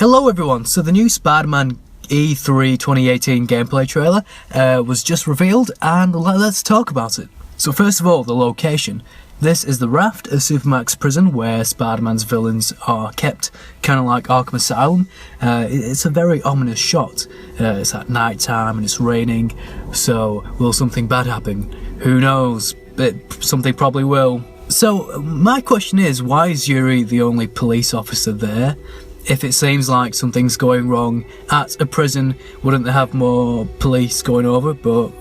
Hello everyone, so the new Spider-Man E3 2018 gameplay trailer was just revealed, and let's talk about it. So first of all, the location. This is the Raft, a Supermax prison where Spider-Man's villains are kept, kind of like Arkham Asylum. It's a very ominous shot. It's at night time and it's raining, so will something bad happen? Who knows? Something probably will. So my question is, why is Yuri the only police officer there? If it seems like something's going wrong at a prison, wouldn't they have more police going over? But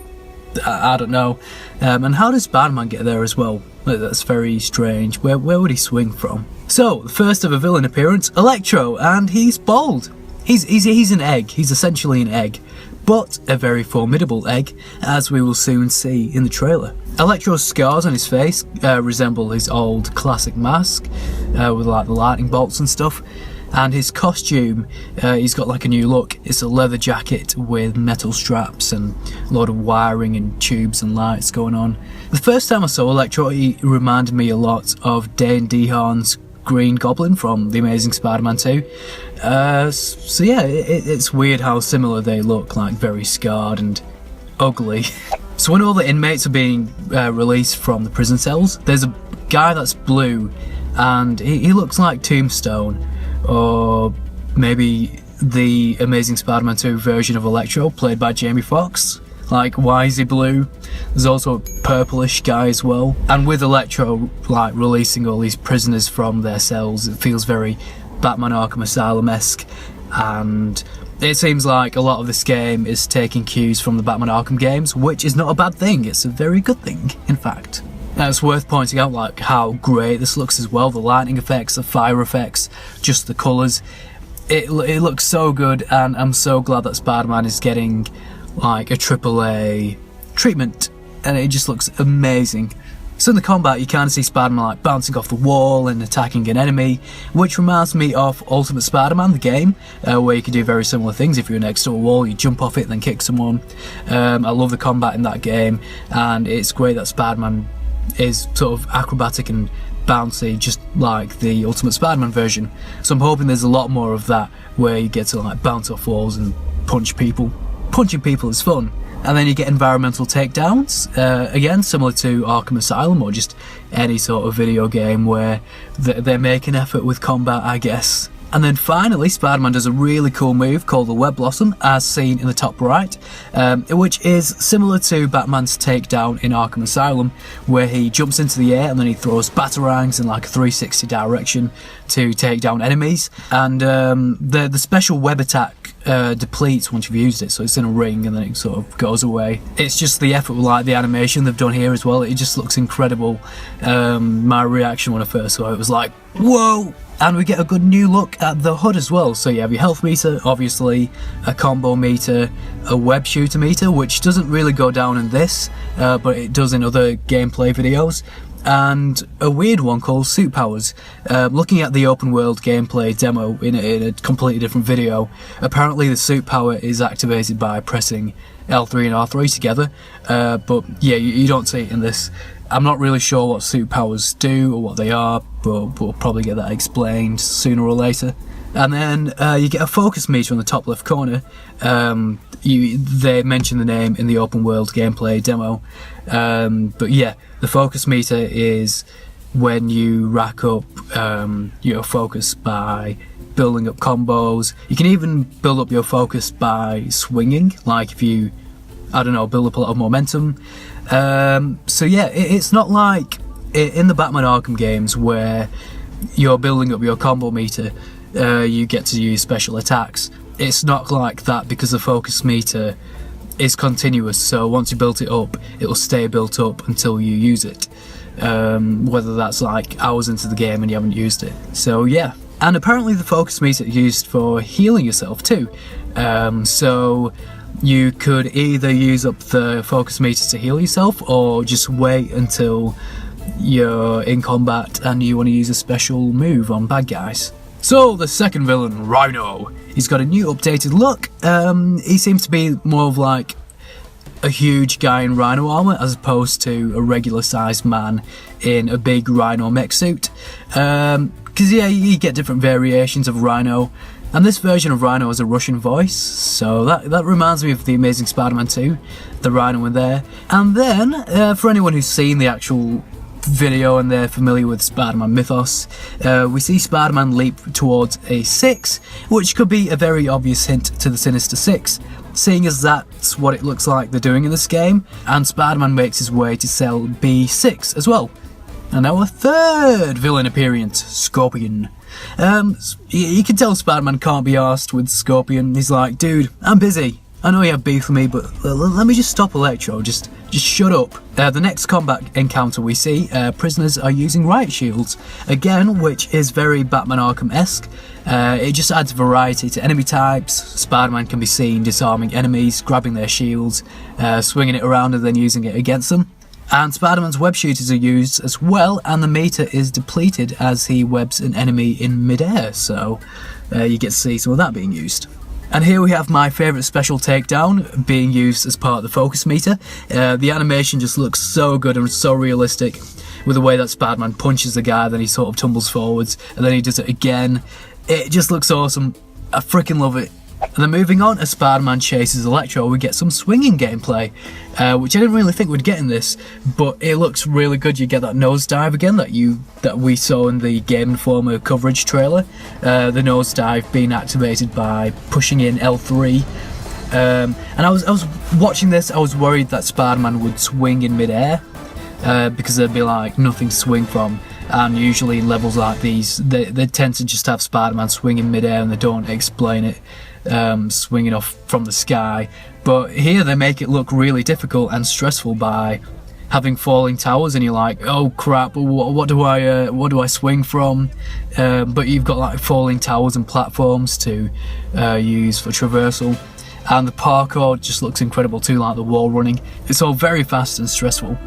I don't know. And how does Spider-Man get there as well? That's very strange. Where would he swing from? So, the first ever villain appearance, Electro, and he's bald. He's an egg. He's essentially an egg, but a very formidable egg, as we will soon see in the trailer. Electro's scars on his face resemble his old classic mask, with like the lightning bolts and stuff. And his costume, he's got like a new look. It's a leather jacket with metal straps and a lot of wiring and tubes and lights going on. The first time I saw Electro, he reminded me a lot of Dane DeHaan's Green Goblin from The Amazing Spider-Man 2. So yeah, it's weird how similar they look, like very scarred and ugly. So when all the inmates are being released from the prison cells, there's a guy that's blue, and he looks like Tombstone. Or maybe the Amazing Spider-Man 2 version of Electro, played by Jamie Foxx. Like, why is he blue? There's also a purplish guy as well. And with Electro, like, releasing all these prisoners from their cells, it feels very Batman Arkham Asylum-esque. And it seems like a lot of this game is taking cues from the Batman Arkham games, which is not a bad thing. It's a very good thing, in fact. Now it's worth pointing out like how great this looks as well, the lightning effects, the fire effects, just the colours. It looks so good, and I'm so glad that Spider-Man is getting like a AAA treatment, and it just looks amazing. So in the combat you kind of see Spider-Man like bouncing off the wall and attacking an enemy, which reminds me of Ultimate Spider-Man, the game, where you can do very similar things. If you're next to a wall, you jump off it and then kick someone. I love the combat in that game, and it's great that Spider-Man is sort of acrobatic and bouncy, just like the Ultimate Spider-Man version. So I'm hoping there's a lot more of that, where you get to like bounce off walls and punch people. Punching people is fun. And then you get environmental takedowns, again similar to Arkham Asylum or just any sort of video game where they make an effort with combat, I guess. And then finally, Spider-Man does a really cool move called the Web Blossom, as seen in the top right, which is similar to Batman's takedown in Arkham Asylum, where he jumps into the air and then he throws batarangs in like a 360 direction to take down enemies. And the special web attack depletes once you've used it, so it's in a ring and then it sort of goes away. It's just the effort with like the animation they've done here as well. It just looks incredible. My reaction when I first saw it was like, whoa! And we get a good new look at the HUD as well. So you have your health meter, obviously, a combo meter, a web shooter meter, which doesn't really go down in this, but it does in other gameplay videos, and a weird one called Suit Powers. Looking at the open world gameplay demo in a completely different video, apparently the suit power is activated by pressing L3 and R3 together, but yeah, you don't see it in this. I'm not really sure what suit powers do or what they are, but we'll probably get that explained sooner or later. And then you get a focus meter in the top left corner. They mention the name in the open world gameplay demo, but yeah, the focus meter is when you rack up your focus by building up combos. You can even build up your focus by swinging, like if you, I don't know, build up a lot of momentum. So yeah, it's not like in the Batman Arkham games where you're building up your combo meter, you get to use special attacks. It's not like that because the focus meter is continuous, so once you build it up, it will stay built up until you use it, whether that's like hours into the game and you haven't used it. So yeah, and apparently the focus meter is used for healing yourself too, so you could either use up the focus meter to heal yourself or just wait until you're in combat and you want to use a special move on bad guys. So the second villain, Rhino, he's got a new updated look. He seems to be more of like a huge guy in Rhino armor as opposed to a regular sized man in a big Rhino mech suit. Because yeah, you get different variations of Rhino. And this version of Rhino has a Russian voice, so that reminds me of the Amazing Spider-Man 2, the Rhino in there. And then, for anyone who's seen the actual video and they're familiar with Spider-Man mythos, we see Spider-Man leap towards a 6, which could be a very obvious hint to the Sinister Six, seeing as that's what it looks like they're doing in this game, and Spider-Man makes his way to cell B6 as well. And our third villain appearance, Scorpion. You can tell Spider-Man can't be arsed with Scorpion. He's like, dude, I'm busy. I know you have beef with me, but let me just stop Electro. Just shut up. The next combat encounter we see, prisoners are using riot shields. Again, which is very Batman Arkham-esque. It just adds variety to enemy types. Spider-Man can be seen disarming enemies, grabbing their shields, swinging it around and then using it against them. And Spider-Man's web shooters are used as well, and the meter is depleted as he webs an enemy in midair, so you get to see some of that being used. And here we have my favourite special takedown being used as part of the focus meter. The animation just looks so good and so realistic with the way that Spider-Man punches the guy, then he sort of tumbles forwards, and then he does it again. It just looks awesome. I freaking love it. And then moving on, as Spider-Man chases Electro, we get some swinging gameplay, which I didn't really think we'd get in this, but it looks really good. You get that nosedive again that we saw in the Game Informer coverage trailer. The nosedive being activated by pushing in L3. And I was watching this, I was worried that Spider-Man would swing in midair, because there'd be like nothing to swing from. And usually in levels like these, they tend to just have Spider-Man swing in midair and they don't explain it. Swinging off from the sky, but here they make it look really difficult and stressful by having falling towers, and you're like, oh crap, what do I swing from? But you've got like falling towers and platforms to use for traversal, and the parkour just looks incredible too, like the wall running. It's all very fast and stressful.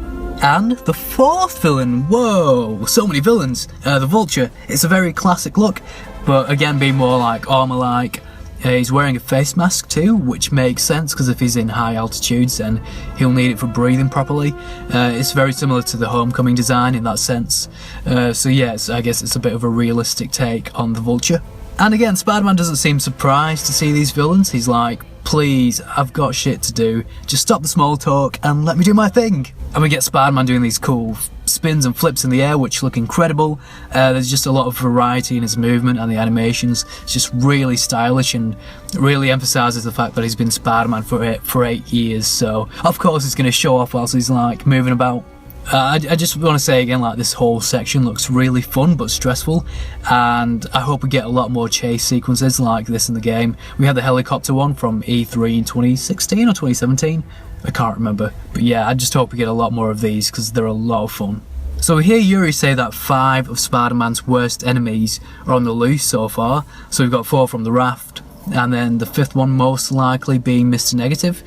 And the fourth villain, whoa, so many villains. The Vulture. It's a very classic look, but again being more like armor-like. He's wearing a face mask too, which makes sense because if he's in high altitudes then he'll need it for breathing properly. It's very similar to the Homecoming design in that sense. So yes, I guess it's a bit of a realistic take on the Vulture. And again, Spider-Man doesn't seem surprised to see these villains. He's like, please, I've got shit to do. Just stop the small talk and let me do my thing. And we get Spider-Man doing these cool spins and flips in the air, which look incredible. There's just a lot of variety in his movement and the animations. It's just really stylish and really emphasises the fact that he's been Spider-Man for 8 years. So of course he's going to show off whilst he's like moving about. I just want to say again, like, this whole section looks really fun but stressful, and I hope we get a lot more chase sequences like this in the game. We had the helicopter one from E3 in 2016 or 2017, I can't remember, but yeah, I just hope we get a lot more of these because they're a lot of fun. So we hear Yuri say that 5 of Spider-Man's worst enemies are on the loose so far, so we've got 4 from the raft, and then the 5th one most likely being Mr. Negative.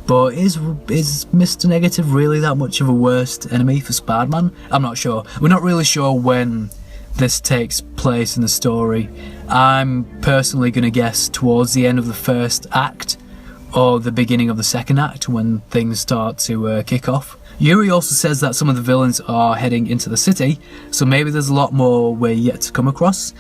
But is Mr. Negative really that much of a worst enemy for Spider-Man? I'm not sure. We're not really sure when this takes place in the story. I'm personally going to guess towards the end of the first act or the beginning of the second act when things start to kick off. Yuri also says that some of the villains are heading into the city, so maybe there's a lot more we're yet to come across.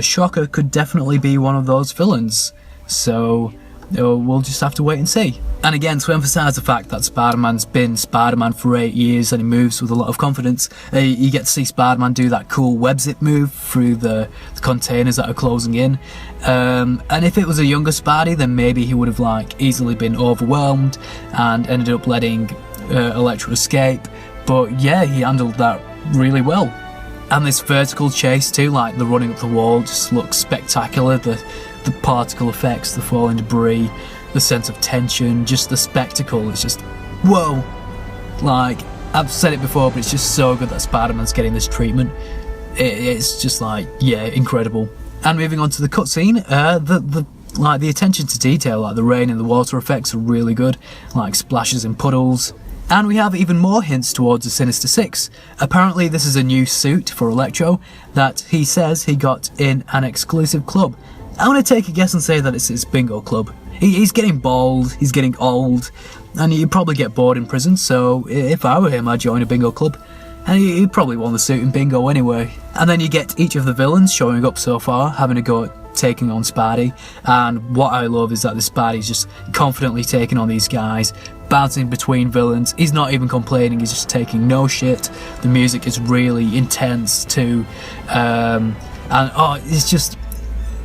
Shocker could definitely be one of those villains, so we'll just have to wait and see. And again, to emphasise the fact that Spider-Man's been Spider-Man for 8 years and he moves with a lot of confidence, you get to see Spider-Man do that cool web zip move through the containers that are closing in. And if it was a younger Spidey, then maybe he would have like easily been overwhelmed and ended up letting Electro escape. But yeah, he handled that really well. And this vertical chase too, like the running up the wall, just looks spectacular. The particle effects, the falling debris, the sense of tension, just the spectacle is just whoa. Like, I've said it before, but it's just so good that Spider-Man's getting this treatment. It's just like, yeah, incredible. And moving on to the cutscene, the attention to detail, like the rain and the water effects are really good, like splashes in puddles. And we have even more hints towards the Sinister Six. Apparently this is a new suit for Electro that he says he got in an exclusive club. I'm going to take a guess and say that it's his bingo club. He's getting bald, he's getting old, and he'd probably get bored in prison, so if I were him, I'd join a bingo club. And he probably won the suit in bingo anyway. And then you get each of the villains showing up so far, having a go at taking on Spidey, and what I love is that the Spidey's just confidently taking on these guys, bouncing between villains. He's not even complaining, he's just taking no shit. The music is really intense too, and it's just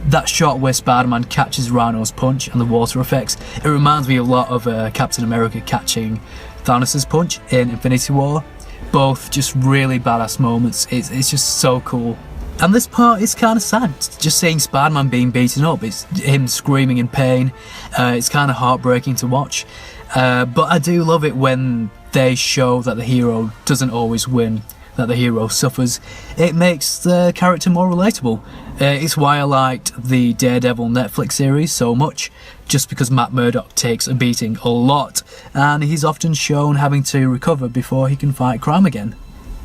that shot where Spider-Man catches Rhino's punch and the water effects. It reminds me a lot of Captain America catching Thanos' punch in Infinity War. Both just really badass moments. It's just so cool. And this part is kind of sad, just seeing Spider-Man being beaten up. It's him screaming in pain. It's kind of heartbreaking to watch. But I do love it when they show that the hero doesn't always win, that the hero suffers. It makes the character more relatable. It's why I liked the Daredevil Netflix series so much, just because Matt Murdock takes a beating a lot, and he's often shown having to recover before he can fight crime again.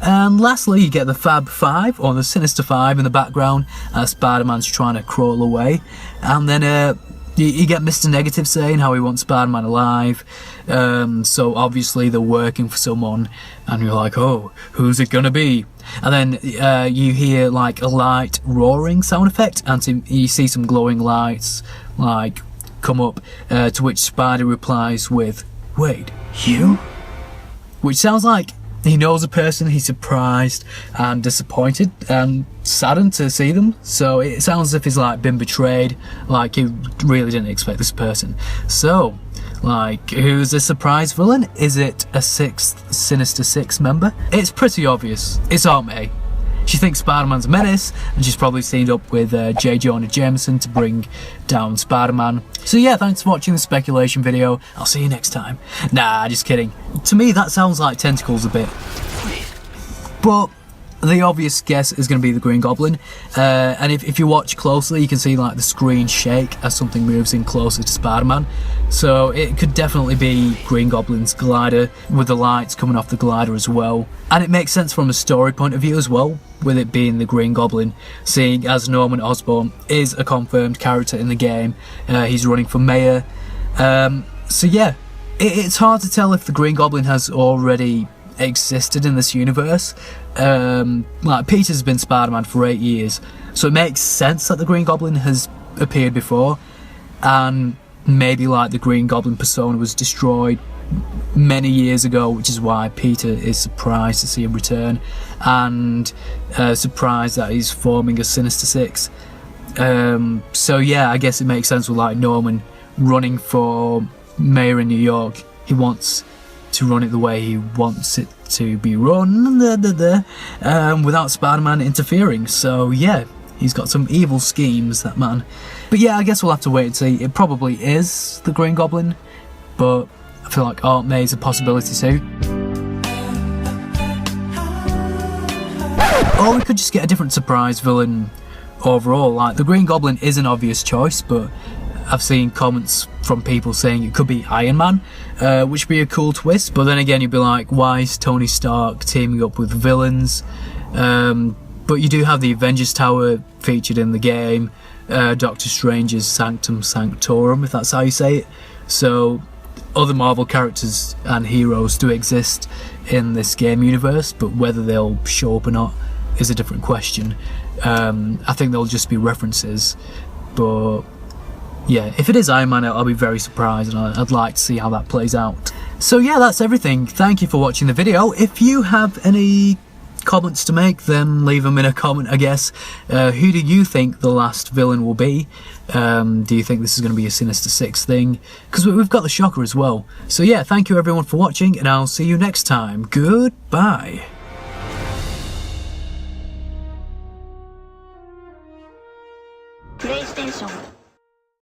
And lastly, you get the Fab Five, or the Sinister Five in the background, as Spider-Man's trying to crawl away. And then you get Mr. Negative saying how he wants Spider-Man alive. So obviously they're working for someone, and you're like, oh, who's it gonna be? And then you hear like a light roaring sound effect, and you see some glowing lights like come up, to which Spidey replies with, wait, you? Which sounds like he knows a person, he's surprised and disappointed and saddened to see them. So it sounds as if he's like been betrayed, like he really didn't expect this person. So, like, who's the surprise villain? Is it a sixth Sinister Six member? It's pretty obvious. It's Aunt May. She thinks Spider-Man's a menace, and she's probably teamed up with J. Jonah Jameson to bring down Spider-Man. So yeah, thanks for watching the speculation video. I'll see you next time. Nah, just kidding. To me, that sounds like tentacles a bit. But the obvious guess is going to be the Green Goblin. And if you watch closely, you can see like the screen shake as something moves in closer to Spider-Man. So it could definitely be Green Goblin's glider, with the lights coming off the glider as well. And it makes sense from a story point of view as well, with it being the Green Goblin, seeing as Norman Osborn is a confirmed character in the game. He's running for mayor. So yeah, it's hard to tell if the Green Goblin has already existed in this universe. Like, Peter's been Spider-Man for 8 years, so it makes sense that the Green Goblin has appeared before, and maybe like the Green Goblin persona was destroyed many years ago, which is why Peter is surprised to see him return, and surprised that he's forming a Sinister Six. So yeah, I guess it makes sense with like Norman running for mayor in New York. He wants to run it the way he wants it to be run, without Spider-Man interfering. So yeah, he's got some evil schemes, that man. But yeah, I guess we'll have to wait and see. It probably is the Green Goblin, but I feel like Aunt May's a possibility too. Or we could just get a different surprise villain overall. Like, the Green Goblin is an obvious choice, but I've seen comments from people saying it could be Iron Man, which would be a cool twist. But then again, you'd be like, why is Tony Stark teaming up with villains? But you do have the Avengers Tower featured in the game, Doctor Strange's Sanctum Sanctorum, if that's how you say it. So other Marvel characters and heroes do exist in this game universe, but whether they'll show up or not is a different question. I think they'll just be references, but yeah, if it is Iron Man, I'll be very surprised, and I'd like to see how that plays out. So yeah, that's everything. Thank you for watching the video. If you have any comments to make, then leave them in a comment, I guess. Who do you think the last villain will be? Do you think this is going to be a Sinister Six thing? Because we've got the Shocker as well. So yeah, thank you everyone for watching, and I'll see you next time. Goodbye. PlayStation